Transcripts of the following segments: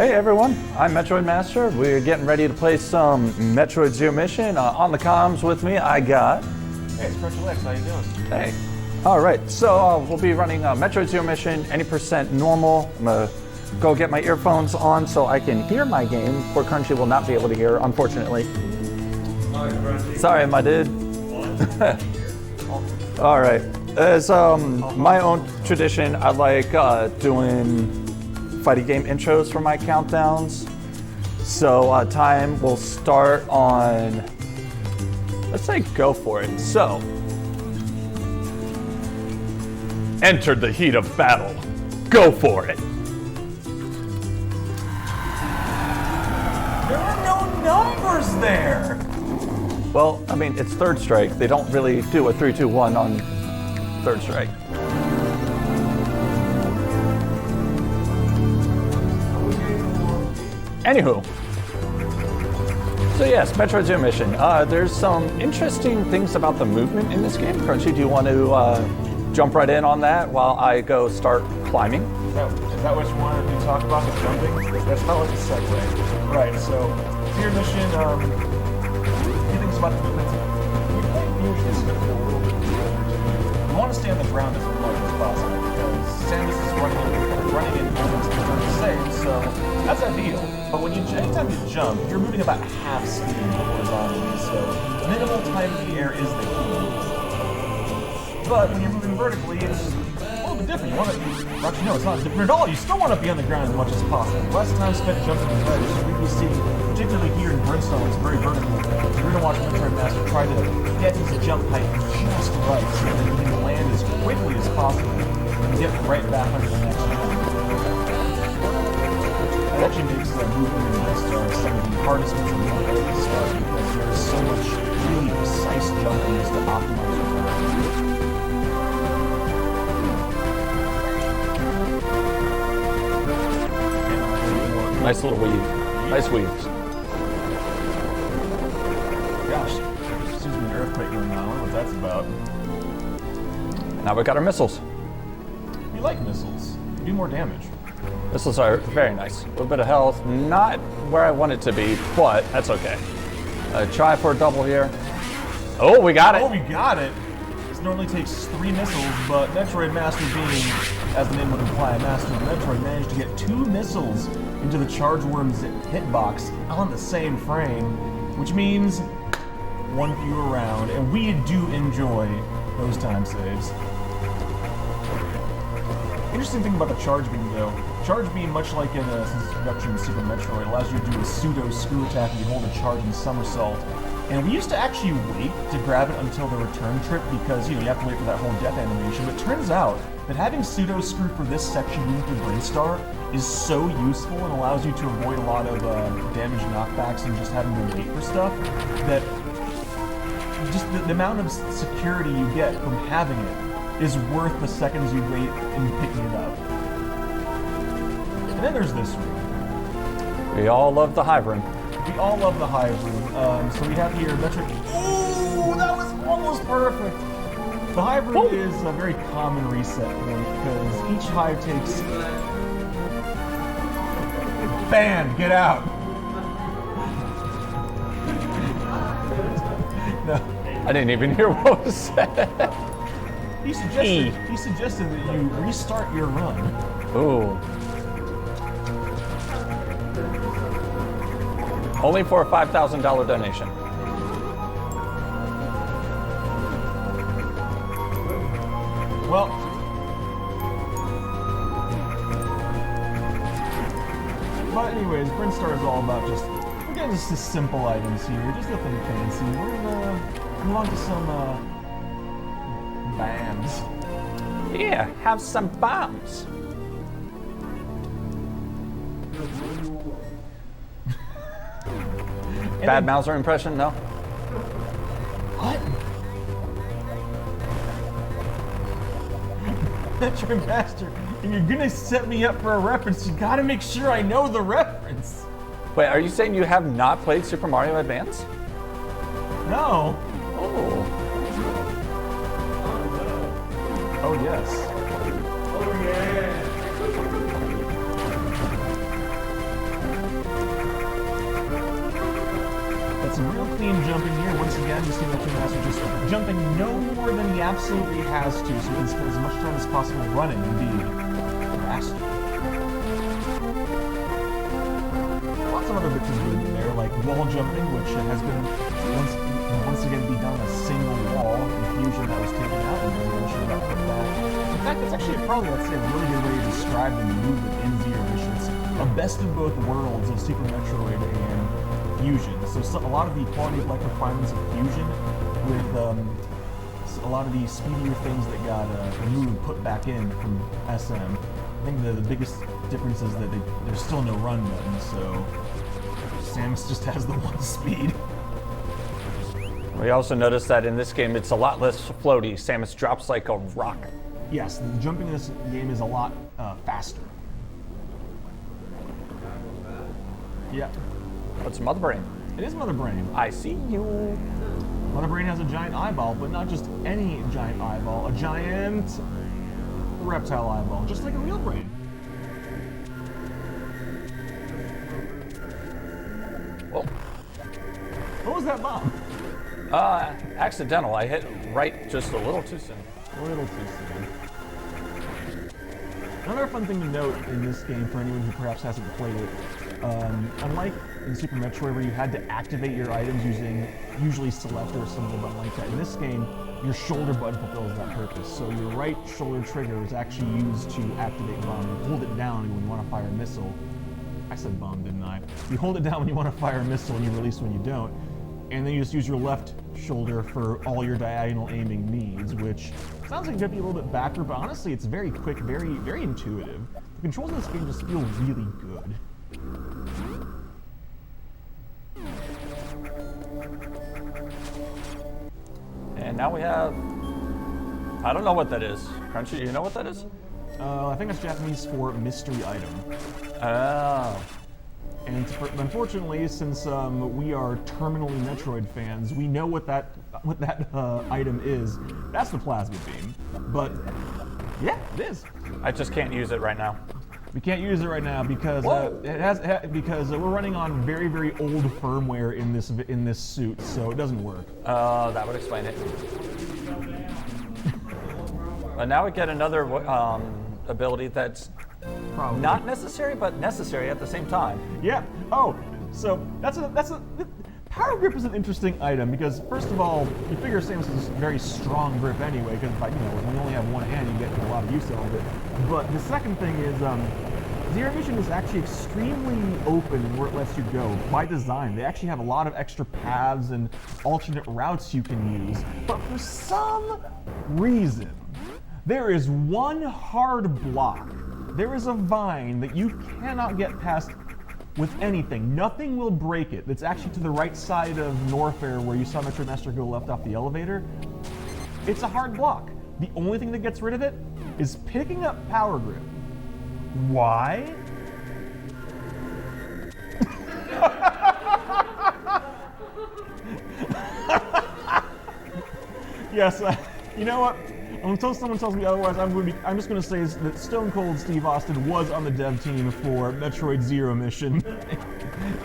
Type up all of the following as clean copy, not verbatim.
Hey everyone, I'm MetroidMaster. We're getting ready to play some Metroid Zero Mission. On the comms with me, I got... Hey, it's Special X, how you doing? Hey. Alright, so we'll be running Metroid Zero Mission, any % normal. I'm gonna go get my earphones on so I can hear my game. Poor Crunchy will not be able to hear, unfortunately. Sorry, my dude. Alright, as my own tradition, I like doing fighting game intros for my countdowns. So time will start on, let's say go for it. So, enter the heat of battle. Go for it. There are no numbers there! Well, I mean, it's Third Strike. They don't really do a 3, 2, 1 on Third Strike. Anywho, so yes, Metroid Zero Mission. There's some interesting things about the movement in this game. Crunchy, do you want to jump right in on that while I go start climbing? Is that what you wanted to talk about, the jumping? That's not like a segue. Right, so, Zero Mission, few things about the movement. You want to stay on the ground as much as possible, because Samus is running in moments to turn the same, so that's ideal. But when anytime you jump, you're moving about half speed horizontally, so minimal time in the air is the key. But when you're moving vertically, it's a little bit different. Actually, no, it's not different at all. You still want to be on the ground as much as possible. Less time spent jumping the ledge. So we see, particularly here in Brimstone, it's very vertical. You're going to watch MetroidMaster try to get his jump height just right, so that you can land as quickly as possible and get right back under the next jump. It actually makes the movement in this some of the hardest ones in the game to start because there is so much really precise jumping to optimize your time. Nice little weave. Nice weaves. Gosh, there seems to be an earthquake going on. I don't know what that's about. Now we got our missiles. We like missiles. They do more damage. Missiles are very nice. A little bit of health, not where I want it to be, but that's okay. Try for a double here. Oh, we got it. Oh, we got it. This normally takes 3 missiles, but MetroidMaster being, as the name would imply, a master of Metroid, managed to get 2 missiles into the Charge Worm's hitbox on the same frame, which means 1 fewer round, and we do enjoy those time saves. Interesting thing about the Charge Beam, though. Charge Beam, much like in its introduction in Super Metroid, allows you to do a pseudo screw attack and you hold a charge and somersault. And we used to actually wait to grab it until the return trip because, you have to wait for that whole death animation. But it turns out that having pseudo screw for this section moving through Brainstar is so useful and allows you to avoid a lot of damage knockbacks and just having to wait for stuff that just the amount of security you get from having it is worth the seconds you wait in picking it up. And then there's this room. We all love the Hive Room. We all love the Hive Room. So we have here Metroid. Ooh, that was almost perfect. The Hive Room is a very common reset point because each hive takes. Banned. Get out. No. I didn't even hear what was said. He suggested that you restart your run. Ooh. Only for a $5,000 donation. Well, but anyways, Brinstar is all about we're getting just simple items here, just nothing fancy. We're gonna move on to some, bombs. Yeah, have some bombs. Bad Mouser impression? No? What? MetroidMaster, if you're gonna set me up for a reference, you gotta make sure I know the reference. Wait, are you saying you have not played Super Mario Advance? No. Oh. Oh, yes. Oh, again, you see MetroidMaster just jumping no more than he absolutely has to, so he can spend as much time as possible running and being faster. Lots of other bits of good in there, like wall jumping, which has been once again be done on a single wall in Fusion that was taken out and eventually got put back. In fact, that's actually probably, let's say, a really good way to describe the movement in Zero Mission. It's a best of both worlds of Super Metroid and Fusion. So a lot of the quality of life requirements of Fusion with a lot of the speedier things that got removed, put back in from SM. I think the biggest difference is that there's still no run button, so Samus just has the one speed. We also noticed that in this game it's a lot less floaty. Samus drops like a rock. Yes, the jumping in this game is a lot faster. Yeah. What's Mother Brain? It is Mother Brain. I see you. Mother Brain has a giant eyeball, but not just any giant eyeball, a giant reptile eyeball, just like a real brain. Whoa. What was that bomb? Accidental. I hit right just a little too soon. A little too soon. Another fun thing to note in this game for anyone who perhaps hasn't played it, unlike in Super Metroid where you had to activate your items using usually select or some button like that, in this game your shoulder button fulfills that purpose. So your right shoulder trigger is actually used to activate bomb. You hold it down when you want to fire a missile. I said bomb, didn't I? You hold it down when you want to fire a missile and you release when you don't. And then you just use your left shoulder for all your diagonal aiming needs, which sounds like it could be a little bit backward, but honestly it's very quick, very, very intuitive. The controls in this game just feel really good. And now we have... I don't know what that is. Crunchy, you know what that is? I think that's Japanese for mystery item. Oh. And unfortunately, since we are terminally Metroid fans, we know what that item is. That's the plasma beam. but yeah, it is. I just can't use it right now. We can't use it right now because we're running on very, very old firmware in this suit, so it doesn't work. That would explain it. But now we get another ability that's Probably. not necessary, but necessary at the same time. Yeah. Oh, so that's a power grip is an interesting item because first of all, you figure Samus is a very strong grip anyway because when you only have one hand, you get a lot of use out of it. But the second thing is Zero Mission is actually extremely open where it lets you go by design. They actually have a lot of extra paths and alternate routes you can use. But for some reason, there is one hard block. There is a vine that you cannot get past with anything. Nothing will break it. It's actually to the right side of Norfair where you saw MetroidMaster go left off the elevator. It's a hard block. The only thing that gets rid of it is picking up power grip. Why? Yes, you know what? Until someone tells me otherwise, I'm just going to say that Stone Cold Steve Austin was on the dev team for Metroid Zero Mission.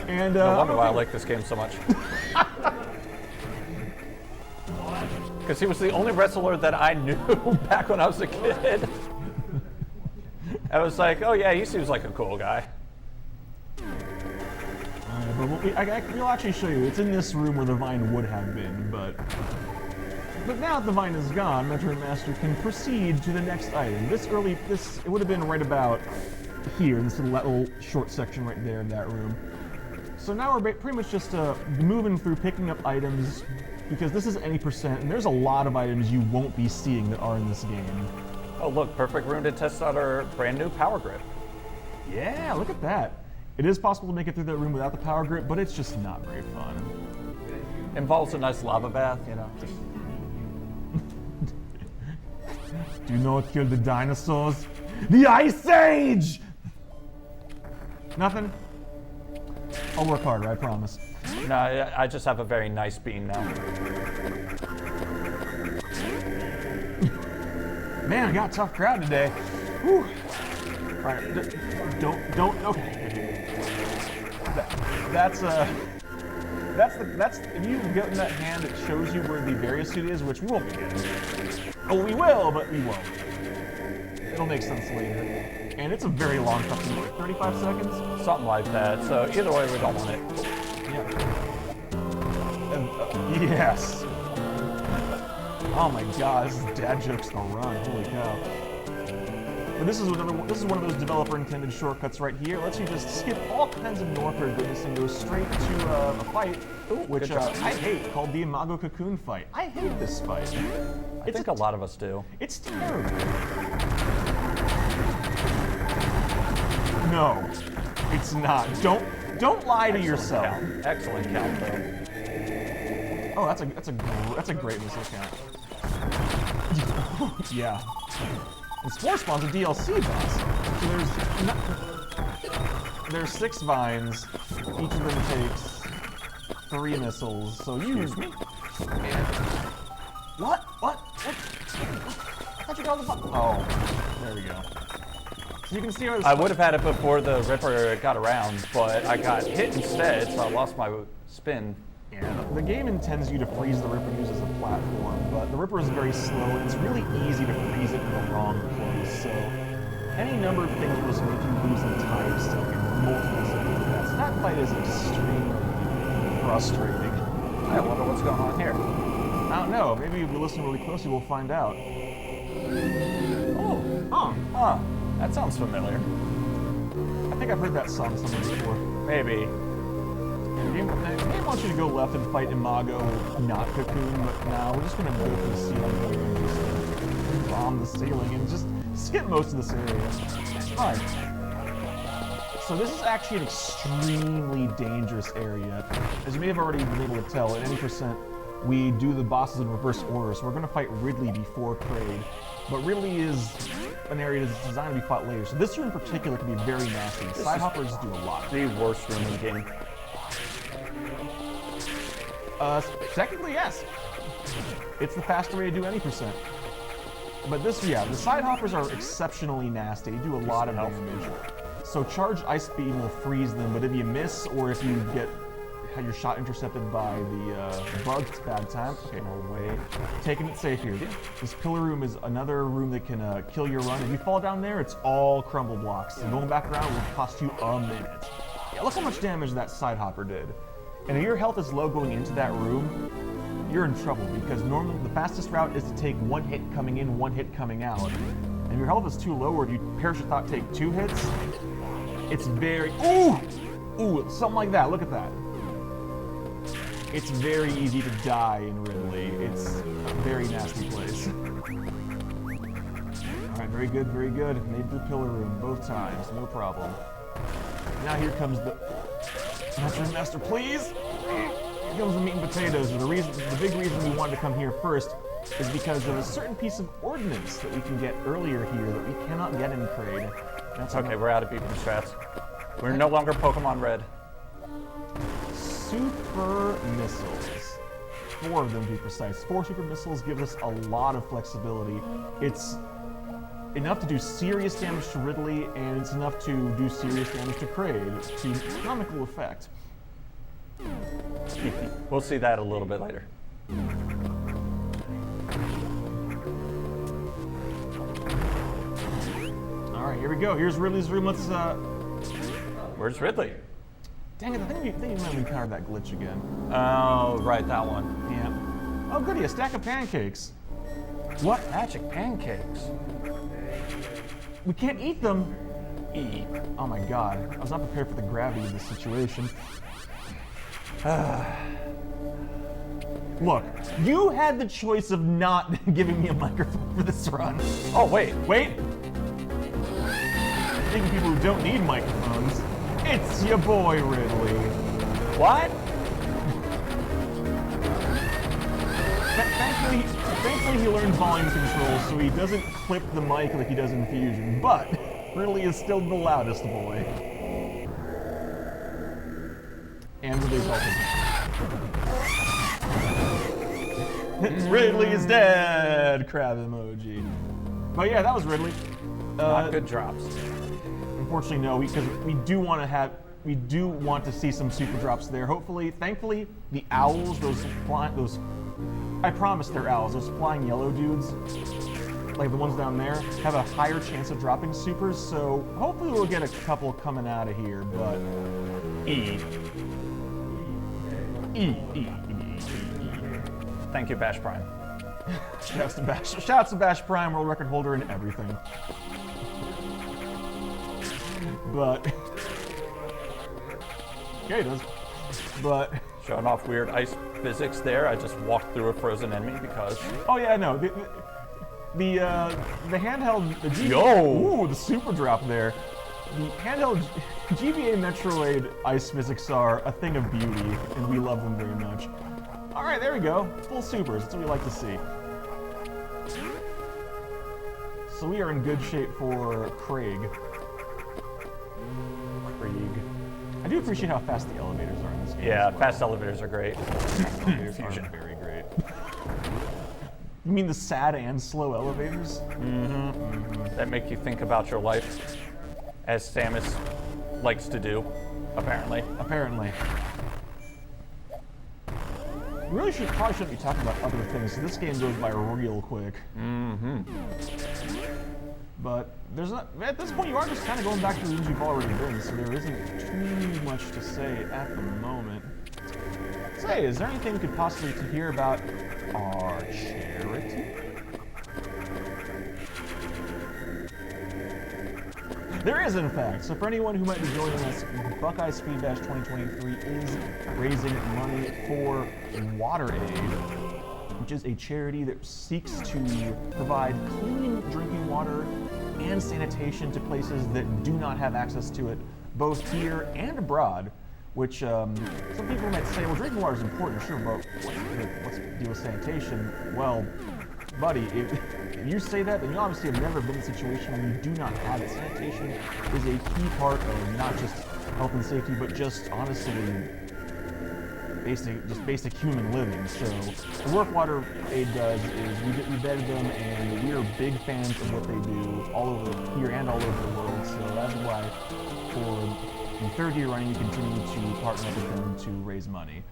And no wonder why I like this game so much. Because he was the only wrestler that I knew back when I was a kid. I was like, oh yeah, he seems like a cool guy. But we'll actually show you. It's in this room where the vine would have been, but now that the vine is gone, MetroidMaster can proceed to the next item. It would have been right about here, this little short section right there in that room. So now we're pretty much just moving through picking up items, because this is any percent, and there's a lot of items you won't be seeing that are in this game. Oh look, perfect room to test out our brand new power grip. Yeah, look at that. It is possible to make it through that room without the power grip, but it's just not very fun. Involves a nice lava bath, you know. Do you know what killed the dinosaurs? The Ice Age! Nothing? I'll work harder, I promise. No, I just have a very nice bean now. Man, I got a tough crowd today. Whew. Alright, don't, okay. That's That's if you get in that hand, it shows you where the various suit is, which we won't be getting. Oh, we will, but we won't. It'll make sense later. And it's a very long cutscene, like 35 seconds? Something like that. So either way, we don't want it. Yeah. And, yes. Oh my god, this is dad jokes to run. Holy cow. But this is one of those developer-intended shortcuts right here. It lets you just skip all kinds of Northern goodness and go straight to a fight, which I hate, called the Imago Cocoon fight. I hate this fight. I think a lot of us do. It's terrible. No, it's not. Don't lie to yourself. Count. Excellent count, though. Oh, that's a great missile count. Yeah. And Spore Spawn's a DLC boss. So there's 6 vines. Each of them takes 3 missiles. So you use me. What? I thought you got the oh, there we go. So you can see how I would have had it before the Ripper got around, but I got hit instead, so I lost my spin. Yeah, the game intends you to freeze the Ripper and use it as a platform, but the Ripper is very slow, and it's really easy to freeze it in the wrong place, so any number of things will just make you lose an entire second, multiple seconds of that. So that fight is extremely frustrating. I wonder what's going on here. I don't know, maybe if we listen really closely, we'll find out. Oh, huh. That sounds familiar. I think I've heard that song somewhere before. Maybe. The game wants you to go left and fight Imago, not Cocoon, but now we're just going to go for the ceiling here and just bomb the ceiling and just skip most of this area. Fine. So this is actually an extremely dangerous area. As you may have already been able to tell, at any percent, we do the bosses in reverse order, so we're going to fight Ridley before Kraid. But Ridley is an area that's designed to be fought later. So this room in particular can be very nasty. Side hoppers do a lot. The worst room in the game. Technically, yes. It's the faster way to do any percent. But this, yeah, the side hoppers are exceptionally nasty. They do a lot of damage. So charged ice speed will freeze them, but if you miss or if you get your shot intercepted by the bugs, it's bad time. Okay, no way. Taking it safe here. This pillar room is another room that can kill your run. If you fall down there, it's all crumble blocks. So going back around will cost you a minute. Yeah, look how much damage that side hopper did. And if your health is low going into that room, you're in trouble because normally the fastest route is to take 1 hit coming in, 1 hit coming out. And if your health is too low or if you parachute thought take 2 hits, it's very, ooh, something like that, look at that. It's very easy to die in Ridley. It's a very nasty place. Alright, very good, very good. Made the pillar room both times, no problem. Now here comes the MetroidMaster, please! Here comes the meat and potatoes. The big reason we wanted to come here first is because of a certain piece of ordnance that we can get earlier here that we cannot get in Kraid. That's okay, we're out of beeping strats. We're no longer Pokemon Red. Super missiles. 4 of them to be precise. 4 super missiles gives us a lot of flexibility. It's enough to do serious damage to Ridley, and it's enough to do serious damage to Kraid to comical effect. We'll see that a little bit later. Alright, here we go. Here's Ridley's room. Let's Where's Ridley? Dang it, I think you might have encountered that glitch again. Oh, right, that one. Yeah. Oh goody, a stack of pancakes. What? Magic pancakes? We can't eat them. Eat. Oh my god. I was not prepared for the gravity of this situation. Look, you had the choice of not giving me a microphone for this run. Oh, wait. Thinking people who don't need microphones. It's your boy, Ridley. What? Thankfully he learned volume control, so he doesn't clip the mic like he does in Fusion, but Ridley is still the loudest boy. And the big Ridley is dead! Crab emoji. But yeah, that was Ridley. Not good drops. Unfortunately, no, because we do want to have... we do want to see some super drops there. Hopefully, thankfully, the owls, those I promise they're owls, those flying yellow dudes, like the ones down there, have a higher chance of dropping supers, so hopefully we'll get a couple coming out of here, but... Thank you, Bash Prime. Shouts to Bash Prime, world record holder and everything. But... yeah, he does. But... Showing off weird ice physics there. I just walked through a frozen enemy because... Oh yeah, no. The handheld... Ooh, the super drop there. The handheld GBA Metroid ice physics are a thing of beauty, and we love them very much. Alright, there we go. Full supers. That's what we like to see. So we are in good shape for Craig. I do appreciate how fast the elevators are in this game. Yeah, fast elevators are great. Elevators are very great. You mean the sad and slow elevators? That make you think about your life, as Samus likes to do, apparently. Apparently. We really probably shouldn't be talking about other things, so this game goes by real quick. But there's not, at this point you are just kind of going back to the rooms you've already been, so there isn't too much to say at the moment. Say, is there anything we could possibly hear about our charity? There is, in fact. So for anyone who might be joining us, Buckeye Speed Bash 2023 is raising money for WaterAid, which is a charity that seeks to provide clean drinking water and sanitation to places that do not have access to it, both here and abroad. Which some people might say, well, drinking water is important, sure, but what's the deal with sanitation? Well, buddy, if you say that, then you obviously have never been in a situation where you do not have it. Sanitation is a key part of not just health and safety, but just honestly basic human living. So the work WaterAid does is we vetted them, and we are big fans of what they do all over here and all over the world. So that's why for the third year running, we continue to partner with them to raise money.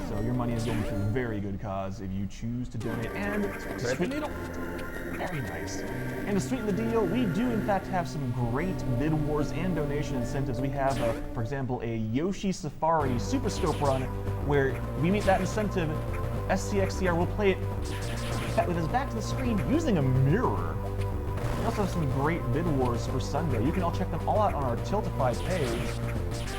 So your money is going to a very good cause if you choose to donate. And to sweeten the deal, very nice. And to sweeten the deal, we do in fact have some great bid wars and donation incentives. We have, for example, a Yoshi Safari Super Scope run where we meet that incentive. SCXCR will play it with his back to the screen using a mirror. We also have some great bid wars for Sunday. You can all check them all out on our Tiltify page,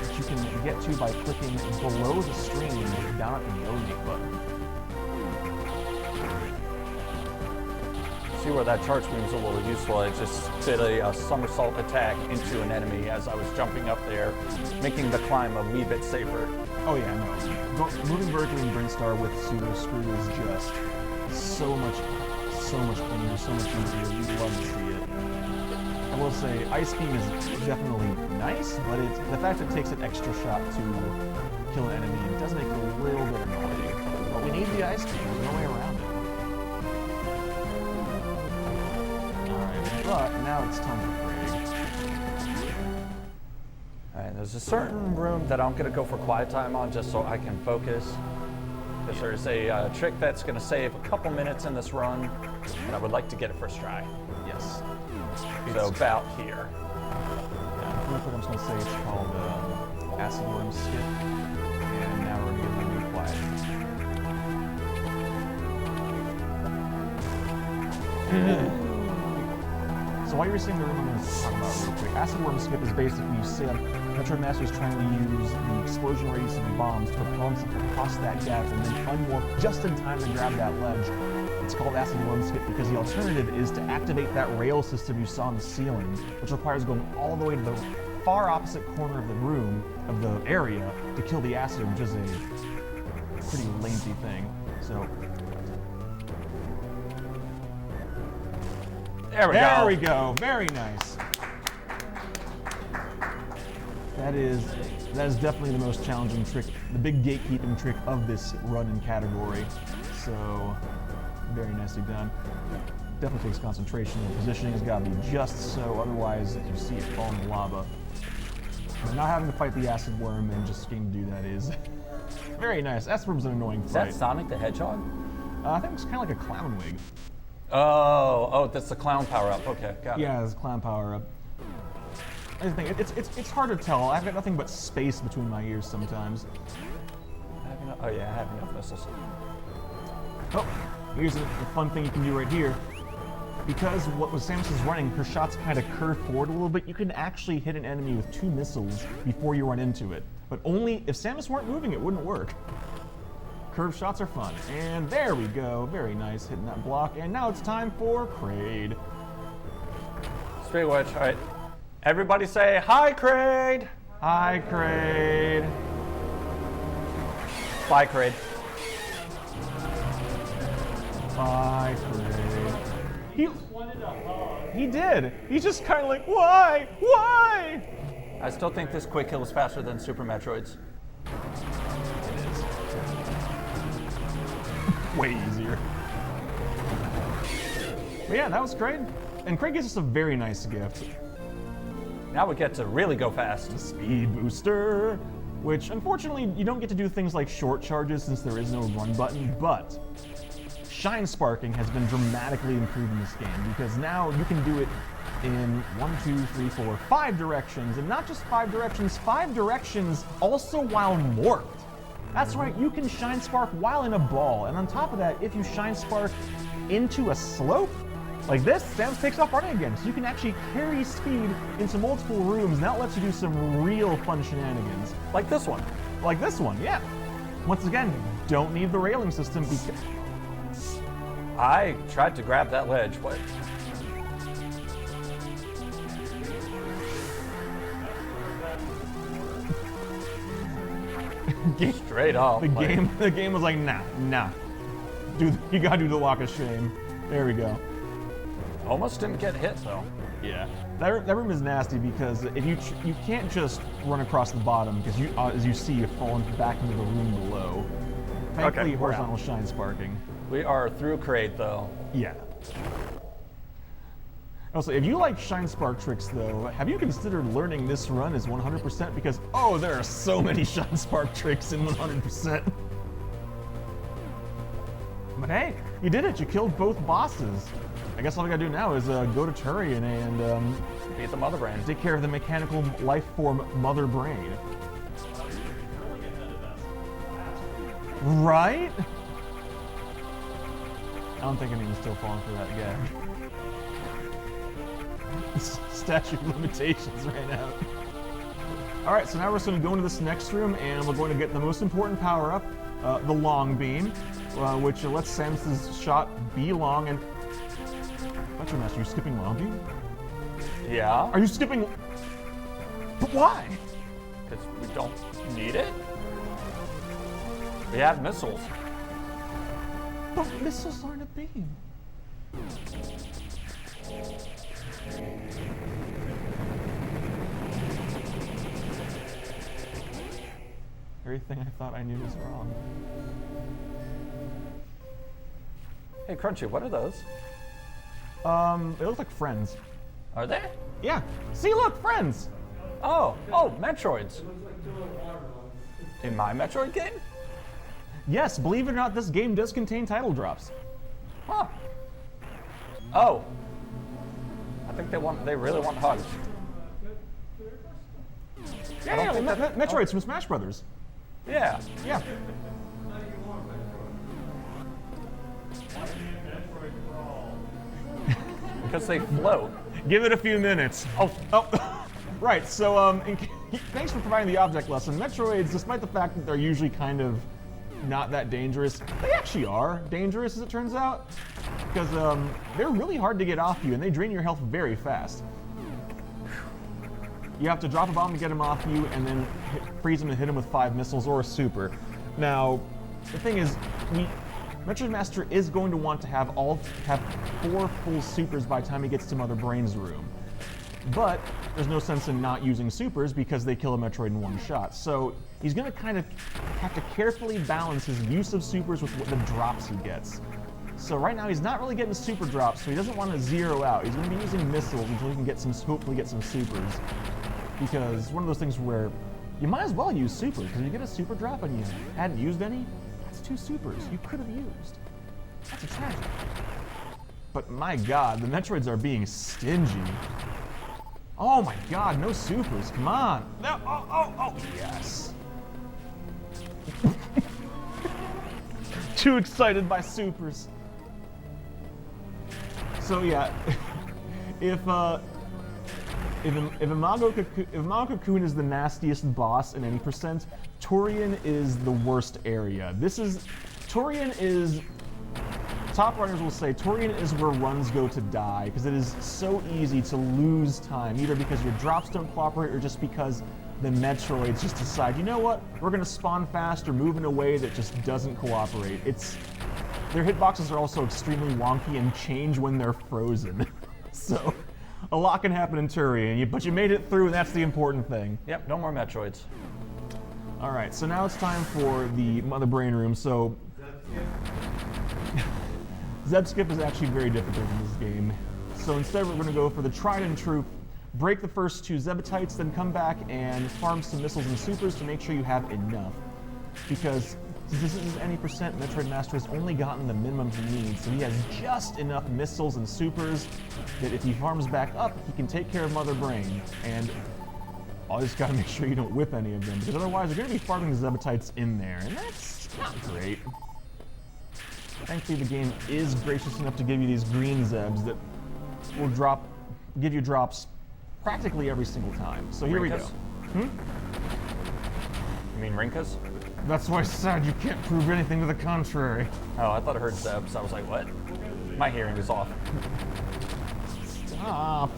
which you can get to by clicking below the stream down at the donate button. See where that charge beam's a little useful. I just did a somersault attack into an enemy as I was jumping up there, making the climb a wee bit safer. Oh yeah, no. Moving vertically in Brinstar with pseudo screw is just so much cleaner, so much easier. You'd love to see it. I will say, Ice Beam is definitely nice, but the fact that it takes an extra shot to kill an enemy does make it a little bit annoying. But we need the Ice Beam, there's no way around it. Alright, but now it's time for Craig. Alright, there's a certain room that I'm going to go for quiet time on just so I can focus. Because there's a trick that's going to save a couple minutes in this run, and I would like to get it first try. Yes. So about here. Yeah, real quick, I'm just going to say it's called Acid Worm Skip, and now we're going to get really quiet. So while you're seeing the room, I'm going to talk about it real quick. Acid Worm Skip is basically, you see MetroidMaster is trying to use the explosion radius of the bombs to propel himself across that gap and then unwarp just in time to grab that ledge. It's called Acid Worm Skip because the alternative is to activate that rail system you saw on the ceiling, which requires going all the way to the far opposite corner of the room, of the area, to kill the acid, which is a pretty lengthy thing. So there we go. Very nice. That is definitely the most challenging trick, the big gatekeeping trick of this run in category. So, very nicely done. Definitely takes concentration. The positioning has got to be just so, otherwise you see it fall in the lava. Not having to fight the acid worm and just getting to do that is very nice. Acid worm's an annoying Is fight. that Sonic the Hedgehog? I think it's kind of like a clown wig. Oh, that's the clown power-up. Okay, got it. Yeah, it's a clown power-up. I think it's hard to tell. I've got nothing but space between my ears sometimes. Oh yeah, I have enough missiles. Oh, here's a fun thing you can do right here. Because what Samus is running, her shots kind of curve forward a little bit, you can actually hit an enemy with 2 missiles before you run into it. But only if Samus weren't moving, it wouldn't work. Curved shots are fun. And there we go. Very nice, hitting that block. And now it's time for Kraid. Speed Witch, all right. Everybody say, hi, Kraid! Hi, Kraid. Bye, Kraid. Bye, Kraid. He did. He's just kind of like, why? Why? I still think this quick kill is faster than Super Metroid's. Way easier. But yeah, that was great. And Kraid gives us a very nice gift. Now we get to really go fast. The Speed Booster, which unfortunately you don't get to do things like short charges since there is no run button, but Shine Sparking has been dramatically improved in this game because now you can do it in 1, 2, 3, 4, 5 directions, and not just 5 directions also while morphed. That's right, you can Shine Spark while in a ball, and on top of that, if you Shine Spark into a slope, like this, Samus takes off running again, so you can actually carry speed into multiple rooms, and that lets you do some real fun shenanigans. Like this one. Like this one, yeah. Once again, don't need the railing system because... I tried to grab that ledge. What? Straight off. The game was like, nah. You gotta do the walk of shame. There we go. Almost didn't get hit though. Yeah. That room is nasty because if you can't just run across the bottom because you, as you see, you're falling back into the room below. Thankfully, Okay, we're horizontal Shine Sparking. We are through Kraid though. Yeah. Also, if you like Shine Spark tricks though, have you considered learning this run as 100%? Because, oh, there are so many Shine Spark tricks in 100%. But hey, you did it. You killed both bosses. I guess all we gotta do now is go to Turian and Beat the Mother Brain. take care of the mechanical life form Mother Brain. Right? I don't think anyone's still falling for that gag. Statute of limitations right now. Alright, so now we're just going to go into this next room and we're going to get the most important power-up, the long beam, which lets Samus's shot be long and... MetroidMaster, are you skipping long beam? Yeah. Are you skipping... But why? Because we don't need it. We have missiles. But missiles aren't a beam. Everything I thought I knew was wrong. Hey Crunchy, what are those? They look like friends. Are they? Yeah. See, look, friends. Oh, Metroids. In my Metroid game? Yes, believe it or not, this game does contain title drops. Huh. Oh. I think they really want hugs. Yeah, Metroid's from Smash Brothers. Yeah. Yeah. Because they float. Give it a few minutes. Oh. Right, so thanks for providing the object lesson. Metroids, despite the fact that they're usually kind of not that dangerous, they actually are dangerous as it turns out. Because they're really hard to get off you and they drain your health very fast. You have to drop a bomb to get them off you and then freeze them and hit them with 5 missiles or a super. Now, the thing is, MetroidMaster is going to want to have 4 full supers by the time he gets to Mother Brain's room. But there's no sense in not using supers because they kill a Metroid in one shot. So he's going to kind of have to carefully balance his use of supers with the drops he gets. So right now he's not really getting super drops, so he doesn't want to zero out. He's going to be using missiles until he can get hopefully get some supers. because one of those things where you might as well use super, because you get a super drop and you hadn't used any, that's 2 supers you could have used. That's a tragedy. But my god, the Metroids are being stingy. Oh my god, no supers, come on. No, oh, yes. Too excited by supers. So yeah, if Imago Cocoon is the nastiest boss in any percent, Torian is the worst area. Torian is, top runners will say, Torian is where runs go to die, because it is so easy to lose time, either because your drops don't cooperate or just because the Metroids just decide, you know what, we're gonna spawn fast or move in a way that just doesn't cooperate. Their hitboxes are also extremely wonky and change when they're frozen. So, a lot can happen in Torian, but you made it through, and that's the important thing. Yep, no more Metroids. All right, so now it's time for the Mother Brain Room. So, Zeb Skip is actually very difficult in this game. So instead we're going to go for the tried and true, break the first 2 Zebatites, then come back and farm some missiles and supers to make sure you have enough. Because since this is any percent, MetroidMaster has only gotten the minimum he needs, so he has just enough missiles and supers that if he farms back up, he can take care of Mother Brain. And I just got to make sure you don't whip any of them, because otherwise you're going to be farming the Zebatites in there, and that's not great. Thankfully, the game is gracious enough to give you these green Zebs that will give you drops practically every single time. So here we go. You mean Rinkas? That's why I said you can't prove anything to the contrary. Oh, I thought I heard Zebs. I was like, what? My hearing is off. Stop.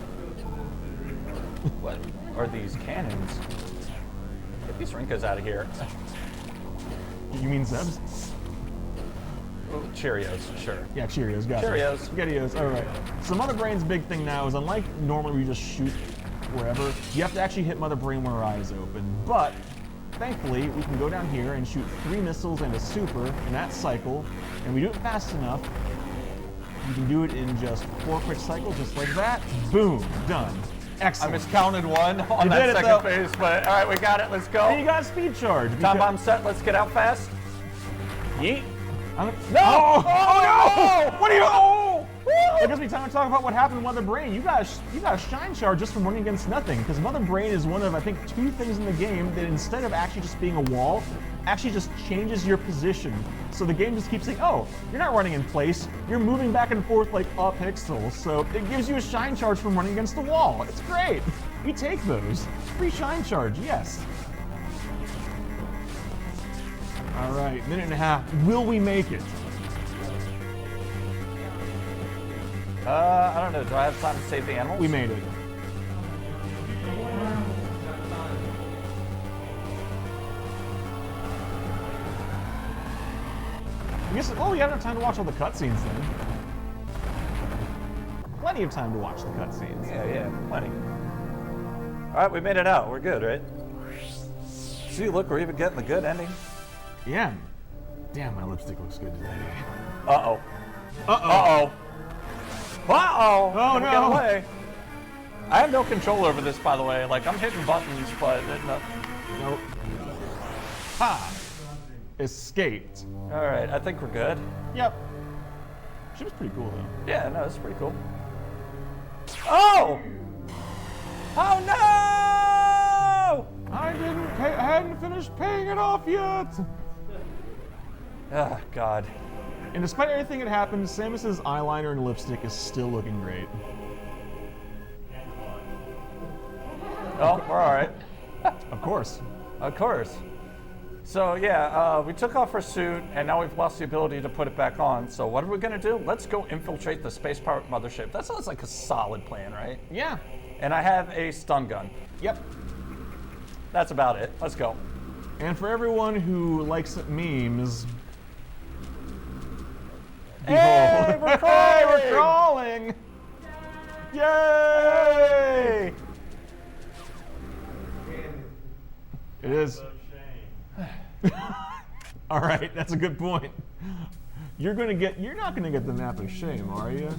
What are these cannons? Get these Rinkas out of here. You mean Zebs? Oh, Cheerios, sure. Yeah, Cheerios, got it. Cheerios. SpaghettiOs, all right. So Mother Brain's big thing now is, unlike normally where you just shoot wherever, you have to actually hit Mother Brain when her eyes open. But thankfully, we can go down here and shoot 3 missiles and a super in that cycle, and we do it fast enough. You can do it in just 4 quick cycles, just like that. Boom, done. Excellent. I miscounted 1 on You that did it, second though. phase, but all right, we got it. Let's go. And you got a speed charge. Time bomb set. Let's get out fast. Yeet. No! Oh, Oh, no! What are you? Oh! It gives me time to talk about what happened with Mother Brain. You got a shine charge just from running against nothing, because Mother Brain is one of, I think, 2 things in the game that instead of actually just being a wall, actually just changes your position. So the game just keeps saying, oh, you're not running in place, you're moving back and forth like a pixel. So it gives you a shine charge from running against the wall. It's great. We take those. Free shine charge, yes. All right, minute and a half. Will we make it? I don't know. Do I have time to save the animals? We made it. I guess, oh, you have enough time to watch all the cutscenes then. Plenty of time to watch the cutscenes. Yeah, plenty. All right, we made it out. We're good, right? See, look, we're even getting the good ending. Yeah. Damn, my lipstick looks good today. Uh-oh. Uh-oh. Uh-oh. Uh-oh. Oh, Get no. away. I have no control over this, by the way. Like, I'm hitting buttons, but... Nope. Ha! Escaped. All right, I think we're good. Yep. She was pretty cool, though. Yeah, no, it's pretty cool. Oh! Oh, no! I hadn't finished paying it off yet. Oh, God. And despite everything that happened, Samus's eyeliner and lipstick is still looking great. Oh, we're all right. Of course. Of course. So, yeah, we took off our suit, and now we've lost the ability to put it back on. So what are we going to do? Let's go infiltrate the space-powered mothership. That sounds like a solid plan, right? Yeah. And I have a stun gun. Yep. That's about it. Let's go. And for everyone who likes memes, Hey, behold. we're crawling! We're crawling! Yay! It is. All right, that's a good point. You're not gonna get the map of shame, are you?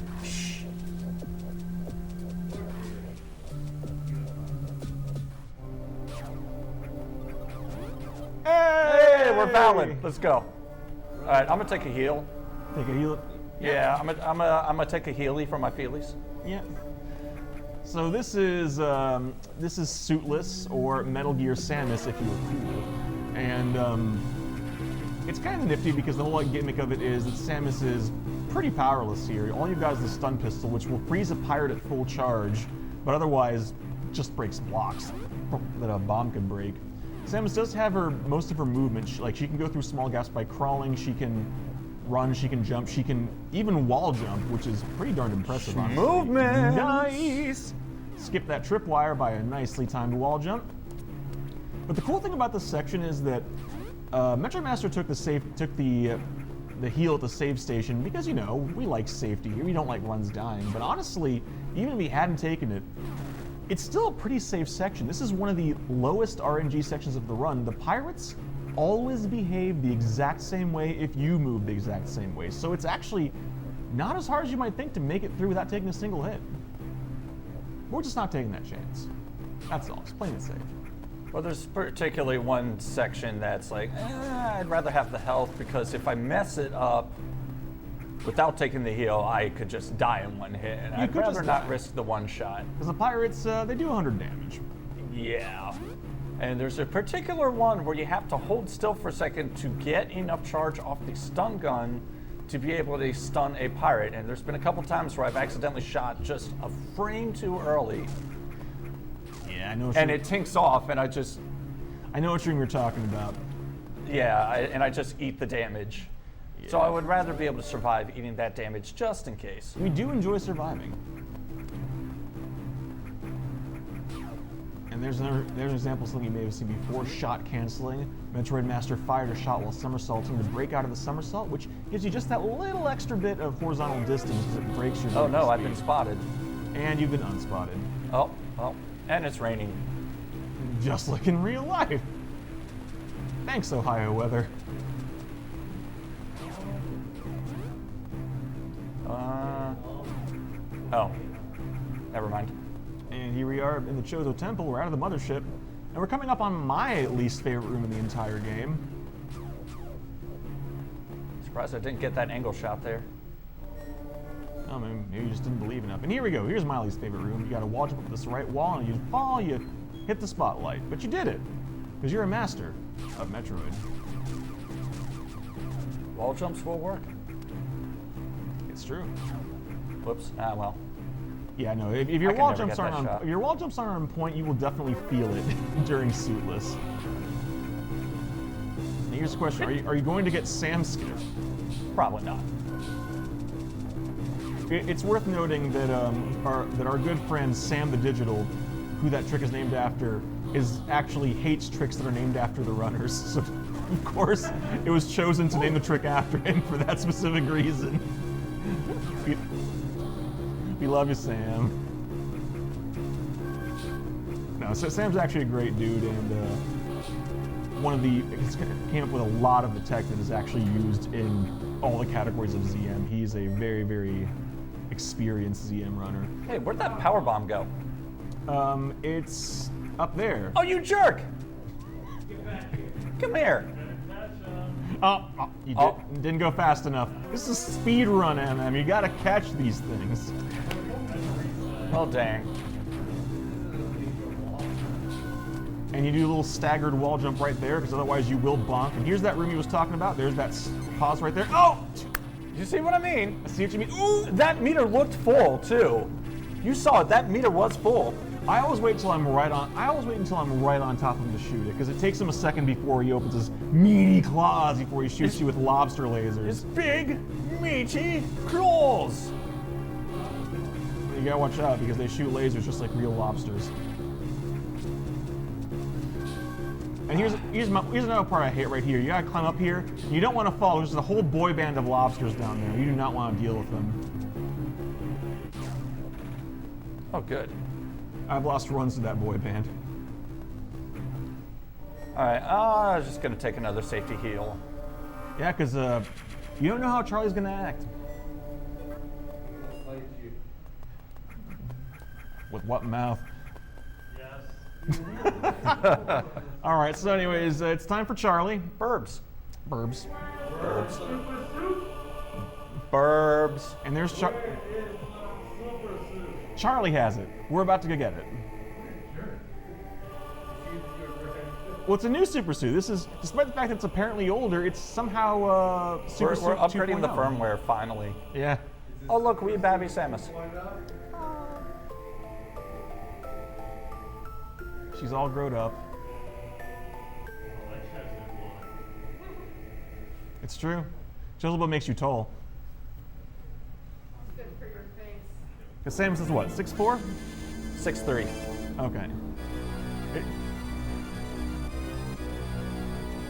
valid. Let's go. All right, I'm gonna take a heal. Take a heal. Yeah, I'm gonna take a healy for my feelies. Yeah. So this is Suitless, or Metal Gear Samus if you were cool, and it's kind of nifty because the whole gimmick of it is that Samus is pretty powerless here. All you've got is the stun pistol, which will freeze a pirate at full charge, but otherwise just breaks blocks that a bomb could break. Samus does have most of her movement. She can go through small gaps by crawling. She can run. She can jump. She can even wall jump, which is pretty darn impressive. Honestly. Movement. Nice. Skip that tripwire by a nicely timed wall jump. But the cool thing about this section is that MetroidMaster took the heal at the save station because, you know, we like safety here. We don't like runs dying. But honestly, even if he hadn't taken it, it's still a pretty safe section. This is one of the lowest RNG sections of the run. The pirates always behave the exact same way if you move the exact same way. So it's actually not as hard as you might think to make it through without taking a single hit. We're just not taking that chance. That's all. It's plain and safe. Well, there's particularly one section that's like, I'd rather have the health because if I mess it up without taking the heal, I could just die in one hit. And I'd rather not risk the one shot. Because the pirates, they do 100 damage. Yeah. And there's a particular one where you have to hold still for a second to get enough charge off the stun gun to be able to stun a pirate. And there's been a couple times where I've accidentally shot just a frame too early. Yeah, I know. And it tinks off, and I know what stream you're talking about. Yeah, and I just eat the damage. Yeah. So I would rather be able to survive eating that damage just in case. We do enjoy surviving. And there's an example of something you may have seen before, shot canceling. MetroidMaster fired a shot while somersaulting to break out of the somersault, which gives you just that little extra bit of horizontal distance because it breaks your Oh no, speed. I've been spotted. And you've been unspotted. Oh, and it's raining. Just like in real life. Thanks, Ohio weather. Oh, never mind. And here we are in the Chozo Temple. We're out of the mothership, and we're coming up on my least favorite room in the entire game. Surprised I didn't get that angle shot there. Oh, maybe you just didn't believe enough. And here we go. Here's my least favorite room. You got to wall jump up this right wall, and you fall, you hit the spotlight. But you did it, because you're a master of Metroid. Wall jumps will work. It's true. Whoops. Ah, well. Yeah, no. If your wall jumps aren't on point, you will definitely feel it during Suitless. Now here's the question: Are you going to get Sam Skip? Probably not. It's worth noting that our good friend Sam the Digital, who that trick is named after, actually hates tricks that are named after the runners. So, of course, it was chosen to name the trick after him for that specific reason. We love you, Sam. No, so Sam's actually a great dude, and he came up with a lot of the tech that is actually used in all the categories of ZM. He's a very, very experienced ZM runner. Hey, where'd that power bomb go? It's up there. Oh, you jerk! Come here. You didn't go fast enough. This is speedrun, MM. You gotta catch these things. Oh, dang. And you do a little staggered wall jump right there, because otherwise you will bonk. And here's that room he was talking about. There's that pause right there. Oh! You see what I mean? I see what you mean. Ooh! That meter looked full, too. You saw it. That meter was full. I always wait until I'm right on top of him to shoot it, because it takes him a second before he opens his meaty claws before he shoots you with lobster lasers. His big, meaty claws. You gotta watch out because they shoot lasers just like real lobsters. And here's another part I hate right here. You gotta climb up here. You don't want to fall. There's a whole boy band of lobsters down there. You do not want to deal with them. Oh, good. I've lost runs to that boy band. All right, I'm just gonna take another safety heal. Yeah, because you don't know how Charlie's gonna act. With what mouth? Yes. All right, so anyways, it's time for Charlie. Burbs. Burbs. Burbs. And there's Charlie has it. We're about to go get it. Well, it's a new super suit. This is, despite the fact that it's apparently older, it's somehow super suit We're upgrading 2.0. the firmware finally. Yeah. Oh look, wee babby Samus. She's all grown up. It's true. Chiselba makes you tall. Good for your face. Because Samus is what, 6'4"? 6'3". Okay.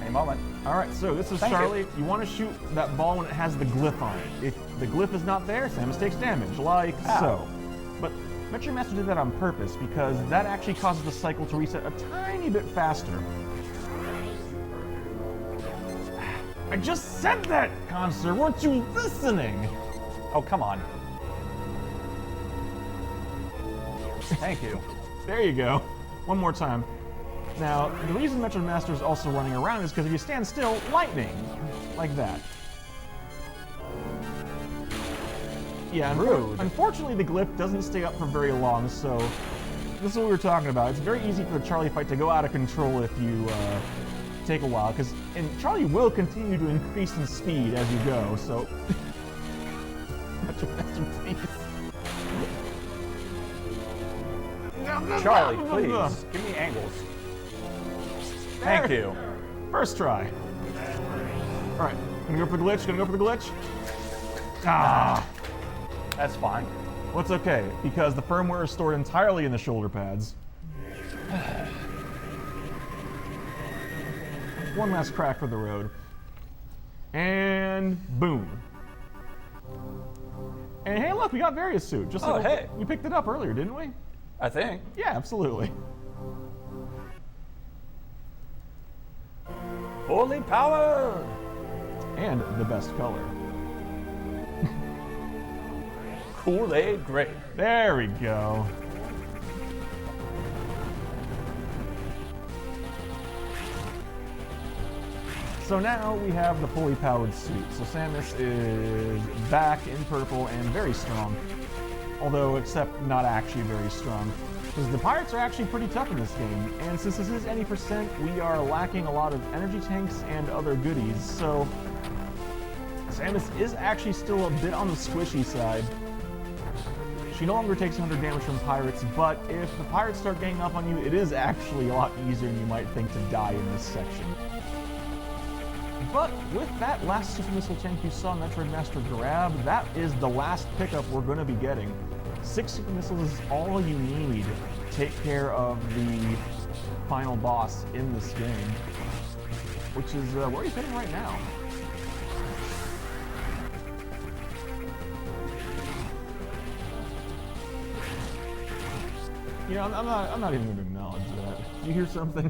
Any moment. All right, so this is Thank Charlie. you. You want to shoot that ball when it has the glyph on it. If the glyph is not there, Samus takes damage, like Ow. so. But MetroidMaster did that on purpose because that actually causes the cycle to reset a tiny bit faster. I just said that, Conser. Weren't you listening? Oh, come on. Thank you. There you go. One more time. Now, the reason MetroidMaster is also running around is because if you stand still, lightning. Like that. Yeah, Rude. Unfortunately, the glyph doesn't stay up for very long, so this is what we were talking about. It's very easy for the Charlie fight to go out of control if you take a while, and Charlie will continue to increase in speed as you go, so... MetroidMaster, please. Charlie, please, give me angles. Thank There. you. First try. All right, gonna go for the glitch, Ah, That's fine. well, it's okay, because the firmware is stored entirely in the shoulder pads. One last crack for the road. And boom. And hey, look, we got Various Suit. Just Oh, like hey. we picked it up earlier, didn't we? I think. Yeah, absolutely. Holy power! And the best color. Kool-Aid Gray. There we go. So now we have the fully powered suit. So Samus is back in purple and very strong. Although, except not actually very strong. Because the pirates are actually pretty tough in this game. And since this is any percent, we are lacking a lot of energy tanks and other goodies. So Samus is actually still a bit on the squishy side. She no longer takes 100 damage from pirates, but if the pirates start ganging up on you, it is actually a lot easier than you might think to die in this section. But with that last super missile tank you saw MetroidMaster grab, that is the last pickup we're going to be getting. 6 super missiles is all you need to take care of the final boss in this game, which is where he's heading right now. You know, I'm not even going to acknowledge that. You hear something?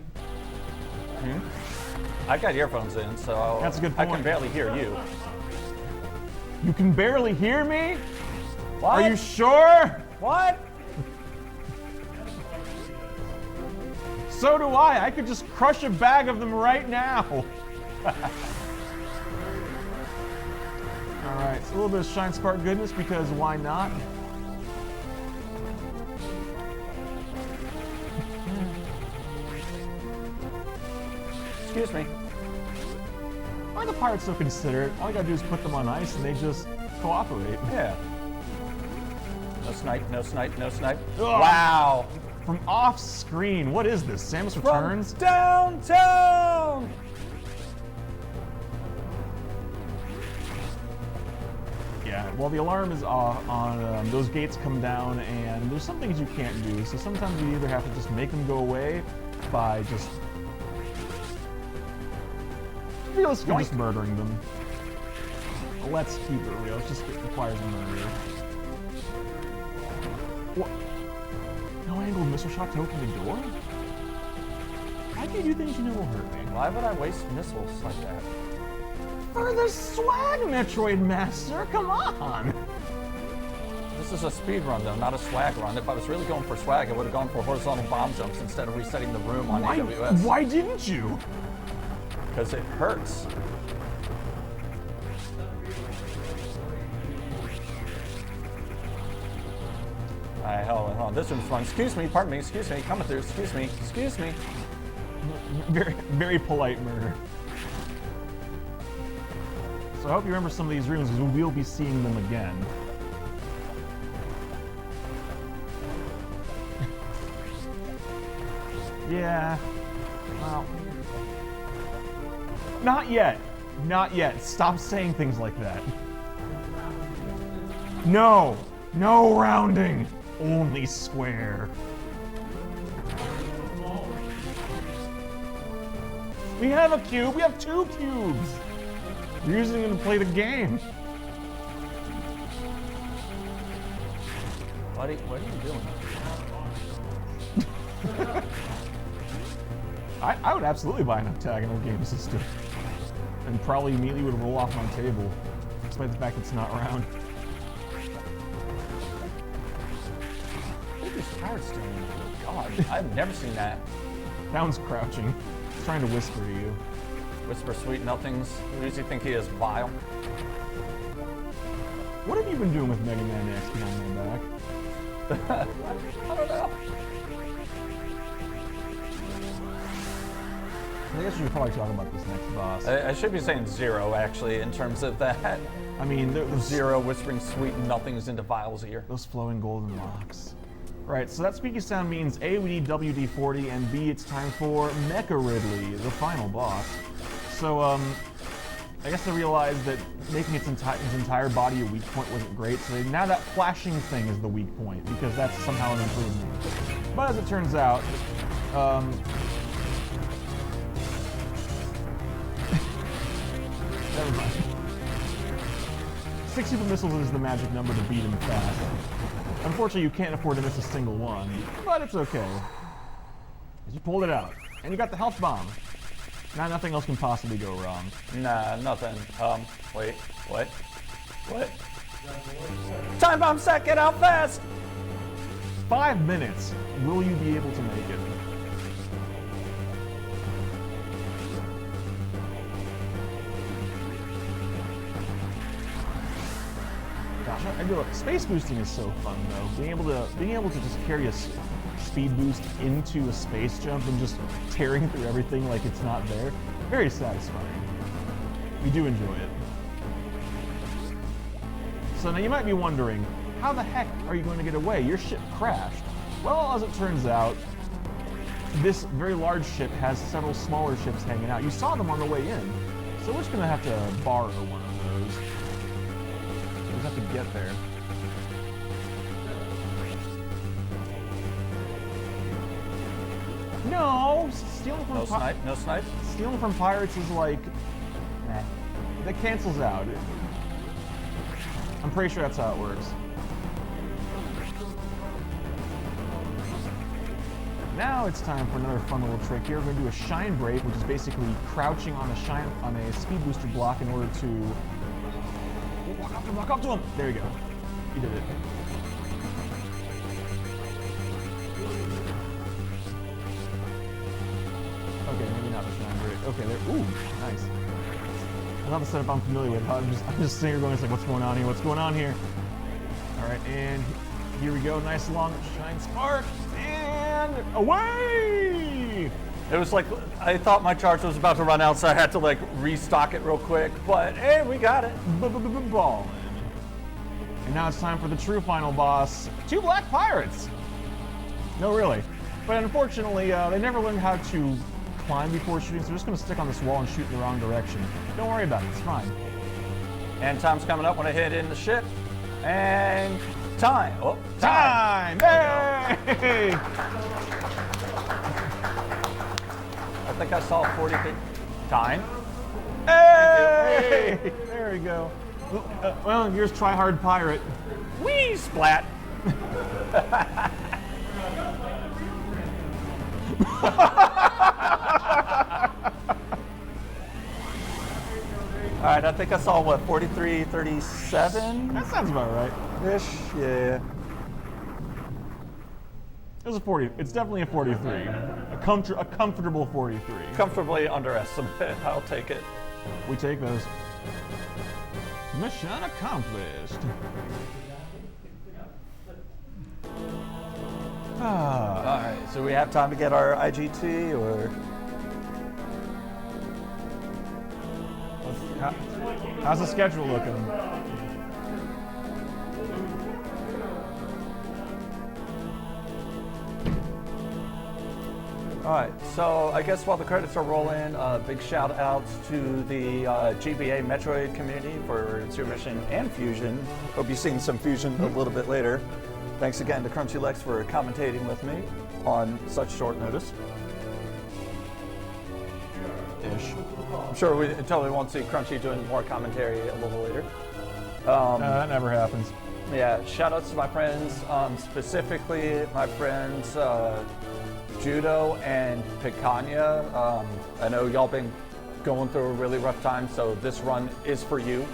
I got earphones in, so That's a good I point. can barely hear you. You can barely hear me? What? Are you sure? What? So do I. I could just crush a bag of them right now. All right, so a little bit of Shine Spark goodness because why not? Excuse me. Why are the pirates so considerate? All you gotta do is put them on ice and they just cooperate. Yeah. No snipe, no snipe, no snipe. Ugh. Wow. From off screen, what is this? Samus Returns? From downtown! Yeah, well, the alarm is on, those gates come down, and there's some things you can't do. So sometimes you either have to just make them go away by just realistically just murdering them. Let's keep it real. It just requires a murder. What? No angled missile shot to open the door? Why do you do things you know will hurt me? Why would I waste missiles like that? For the swag, MetroidMaster! Come on! This is a speed run, though, not a swag run. If I was really going for swag, I would have gone for horizontal bomb jumps instead of resetting the room on AWS. Why didn't you? Because it hurts. Alright, hold on. This one's fun. Excuse me, pardon me, excuse me, coming through, excuse me, excuse me. Very, very polite murder. So I hope you remember some of these rooms because we'll be seeing them again. Yeah. Well. Not yet. Not yet. Stop saying things like that. No. No rounding. Only square. We have a cube. We have 2 cubes. We're using them to play the game. Buddy, what are you doing? I would absolutely buy an octagonal game system. And probably immediately would roll off my table. Despite the fact it's not round. What are these pirates doing? God, I've never seen that. That one's crouching. It's trying to whisper to you. Whisper sweet nothings. Who does he think he is? Vile. What have you been doing with Mega Man X behind my back? I don't know. I guess we should probably talk about this next boss. I should be saying 0, actually, in terms of that. I mean, those 0 whispering sweet nothings into Vile's ear. Those flowing golden locks. Right, so that squeaky sound means A, we need WD-40, and B, it's time for Mecha Ridley, the final boss. So, I guess I realized that making its entire body a weak point wasn't great, so now that flashing thing is the weak point, because that's somehow an improvement. But as it turns out, never mind. 6 super missiles is the magic number to beat him fast. Unfortunately, you can't afford to miss a single one, but it's okay. You pulled it out, and you got the health bomb. Now nothing else can possibly go wrong. Nah, nothing. Wait, what? What? Time bomb set, get out fast! 5 minutes. Will you be able to make it? Gosh, I do. Space boosting is so fun though. Being able to just carry a speed boost into a space jump and just tearing through everything like it's not there. Very satisfying. We do enjoy it. So now you might be wondering, how the heck are you going to get away? Your ship crashed. Well, as it turns out, this very large ship has several smaller ships hanging out. You saw them on the way in, so we're just going to have to borrow one of those. We just have to get there. No! Stealing from No snipe, no snipe. Stealing from pirates is like... Nah. That cancels out. I'm pretty sure that's how it works. Now it's time for another fun little trick here. We're going to do a shine break, which is basically crouching on a speed booster block in order to walk up to him. There you go. You did it. Okay, maybe not the shine break. Okay, there. Ooh, nice. Another setup I'm familiar with. I'm just sitting here going, it's like, what's going on here? What's going on here? All right, and here we go. Nice long shine spark, and away! It was like, I thought my charge was about to run out, so I had to like restock it real quick, but hey, we got it. Ballin'. And now it's time for the true final boss, 2 black pirates. No, really. But unfortunately, they never learned how to climb before shooting, so they're just going to stick on this wall and shoot in the wrong direction. Don't worry about it, it's fine. And time's coming up when I hit in the ship. And time. Oh, Time! Hey! I think I saw 43. Time. Hey! There we go. Well, here's Try Hard Pirate. Whee! Splat. All right, I think I saw what, 43, 37? That sounds about right. Ish, yeah. It was a 40. It's definitely a 43. A comfortable 43. Comfortably underestimated. I'll take it. We take those. Mission accomplished. Ah, Alright, so we have time to get our IGT, or... how's the schedule looking? Alright, so I guess while the credits are rolling, big shout outs to the GBA Metroid community for Zero Mission and Fusion. Hope you've seen some Fusion a little bit later. Thanks again to CrunchyLex for commentating with me on such short notice. Ish. I'm sure we totally won't see Crunchy doing more commentary a little later. That never happens. Yeah, shout outs to my friends, specifically my friends Judo and Picanha. I know y'all been going through a really rough time, so this run is for you.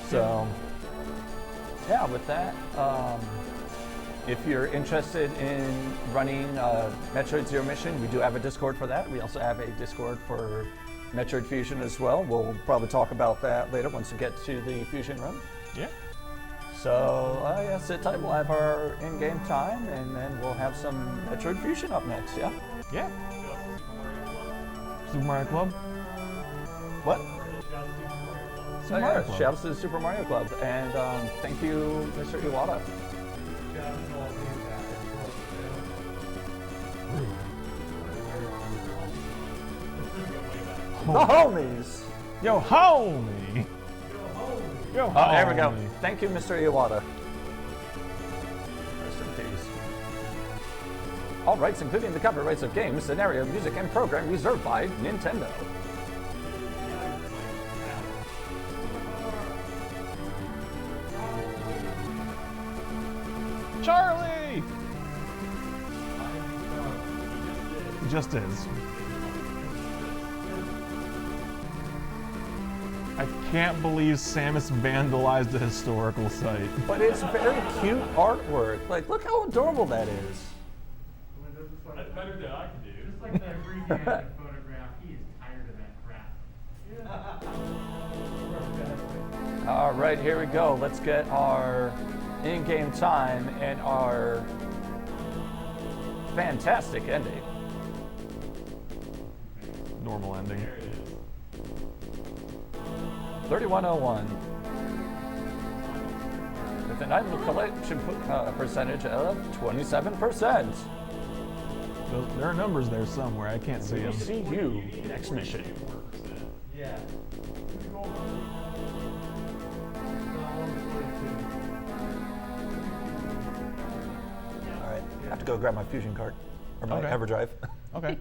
So, yeah, with that, if you're interested in running Metroid Zero Mission, we do have a Discord for that. We also have a Discord for Metroid Fusion as well. We'll probably talk about that later once we get to the Fusion run. Yeah. So, yeah, sit tight. We'll have our in-game time, and then we'll have some Metroid Fusion up next, yeah? Yeah. Super Mario Club? What? Super Mario Club. Shout out to the Super Mario Club, and thank you, Mr. Iwata. The homies! Yo, homie! Yo, Oh, there we go. homie. Thank you, Mr. Iwata. Rest in peace. All rights, including the copyrights of games, scenario, music, and program reserved by Nintendo. Charlie! He just is. I can't believe Samus vandalized a historical site. But it's very cute artwork. Like, look how adorable that is. That's better than I can do. Just like that abbreviated photograph, he is tired of that crap. All right, here we go. Let's get our in-game time and our fantastic ending. Normal ending. 3101. With an item collection percentage of 27%. There are numbers there somewhere. I can't see We'll them. see you next mission. Yeah. All right, I have to go grab my Fusion card or my Okay. EverDrive. Okay.